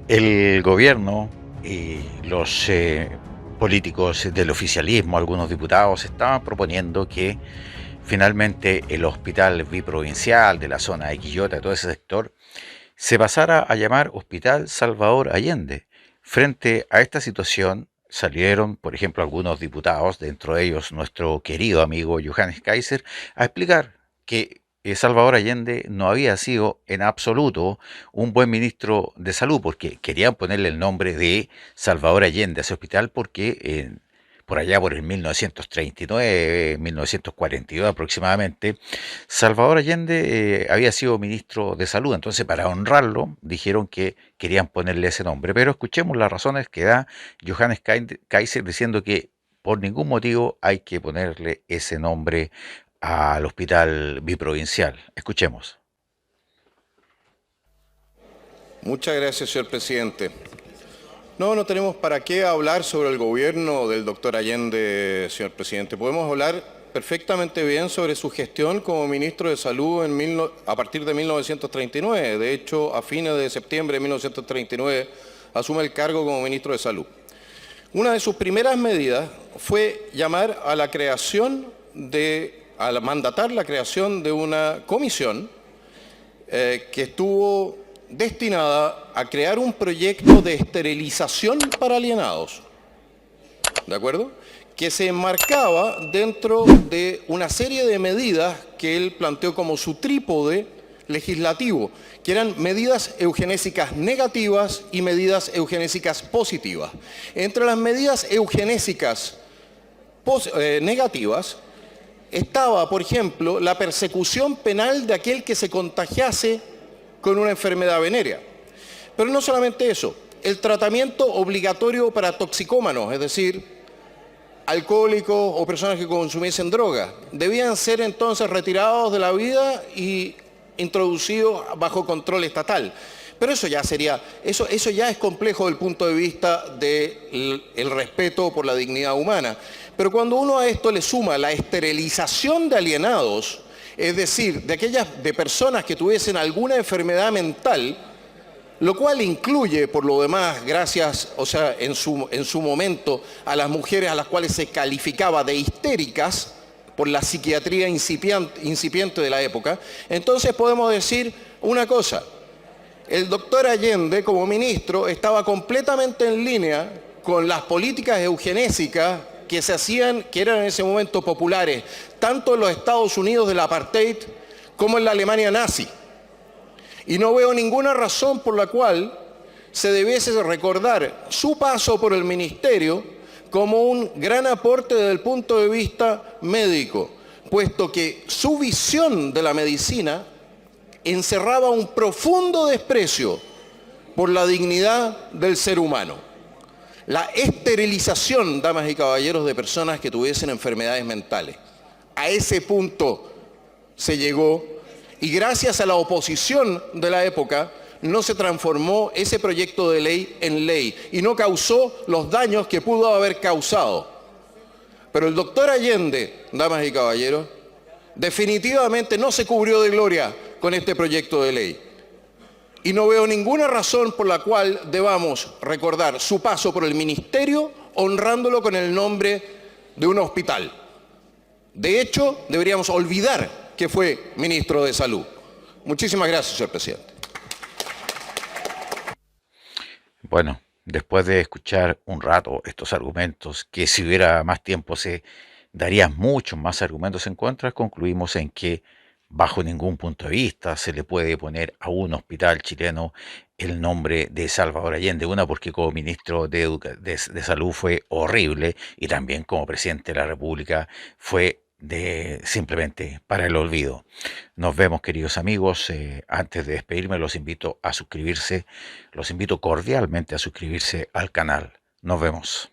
El gobierno y los políticos del oficialismo, algunos diputados, estaban proponiendo que finalmente el hospital biprovincial de la zona de Quillota, de todo ese sector, se pasara a llamar Hospital Salvador Allende. Frente a esta situación salieron, por ejemplo, algunos diputados, dentro de ellos nuestro querido amigo Johannes Kaiser, a explicar que Salvador Allende no había sido en absoluto un buen ministro de salud, porque querían ponerle el nombre de Salvador Allende a ese hospital porque por allá por el 1939, 1942 aproximadamente, Salvador Allende había sido ministro de salud, entonces para honrarlo dijeron que querían ponerle ese nombre, pero escuchemos las razones que da Johannes Kaiser diciendo que por ningún motivo hay que ponerle ese nombre al hospital biprovincial. Escuchemos. Muchas gracias, señor presidente. No tenemos para qué hablar sobre el gobierno del doctor Allende, señor presidente. Podemos hablar perfectamente bien sobre su gestión como ministro de Salud a partir de 1939. De hecho, a fines de septiembre de 1939 asume el cargo como ministro de Salud. Una de sus primeras medidas fue llamar a la creación a mandatar la creación de una comisión que estuvo destinada a crear un proyecto de esterilización para alienados, ¿de acuerdo? Que se enmarcaba dentro de una serie de medidas que él planteó como su trípode legislativo, que eran medidas eugenésicas negativas y medidas eugenésicas positivas. Entre las medidas eugenésicas negativas estaba, por ejemplo, la persecución penal de aquel que se contagiase con una enfermedad venérea. Pero no solamente eso, el tratamiento obligatorio para toxicómanos, es decir, alcohólicos o personas que consumiesen drogas, debían ser entonces retirados de la vida y introducidos bajo control estatal. Pero eso ya es complejo desde el punto de vista del respeto por la dignidad humana. Pero cuando uno a esto le suma la esterilización de alienados, es decir, de personas que tuviesen alguna enfermedad mental, lo cual incluye, por lo demás, en su momento, a las mujeres a las cuales se calificaba de histéricas por la psiquiatría incipiente de la época, entonces podemos decir una cosa: el doctor Allende, como ministro, estaba completamente en línea con las políticas eugenésicas que se hacían, que eran en ese momento populares, tanto en los Estados Unidos del apartheid como en la Alemania nazi. Y no veo ninguna razón por la cual se debiese recordar su paso por el ministerio como un gran aporte desde el punto de vista médico, puesto que su visión de la medicina encerraba un profundo desprecio por la dignidad del ser humano. La esterilización, damas y caballeros, de personas que tuviesen enfermedades mentales. A ese punto se llegó, y gracias a la oposición de la época no se transformó ese proyecto de ley en ley y no causó los daños que pudo haber causado. Pero el doctor Allende, damas y caballeros, definitivamente no se cubrió de gloria con este proyecto de ley. Y no veo ninguna razón por la cual debamos recordar su paso por el ministerio honrándolo con el nombre de un hospital. De hecho, deberíamos olvidar que fue ministro de Salud. Muchísimas gracias, señor presidente. Bueno, después de escuchar un rato estos argumentos, que si hubiera más tiempo se darían muchos más argumentos en contra, concluimos en que bajo ningún punto de vista se le puede poner a un hospital chileno el nombre de Salvador Allende. Una, porque como ministro de Salud fue horrible, y también como presidente de la República fue simplemente para el olvido. Nos vemos, queridos amigos. Antes de despedirme los invito cordialmente a suscribirse al canal. Nos vemos.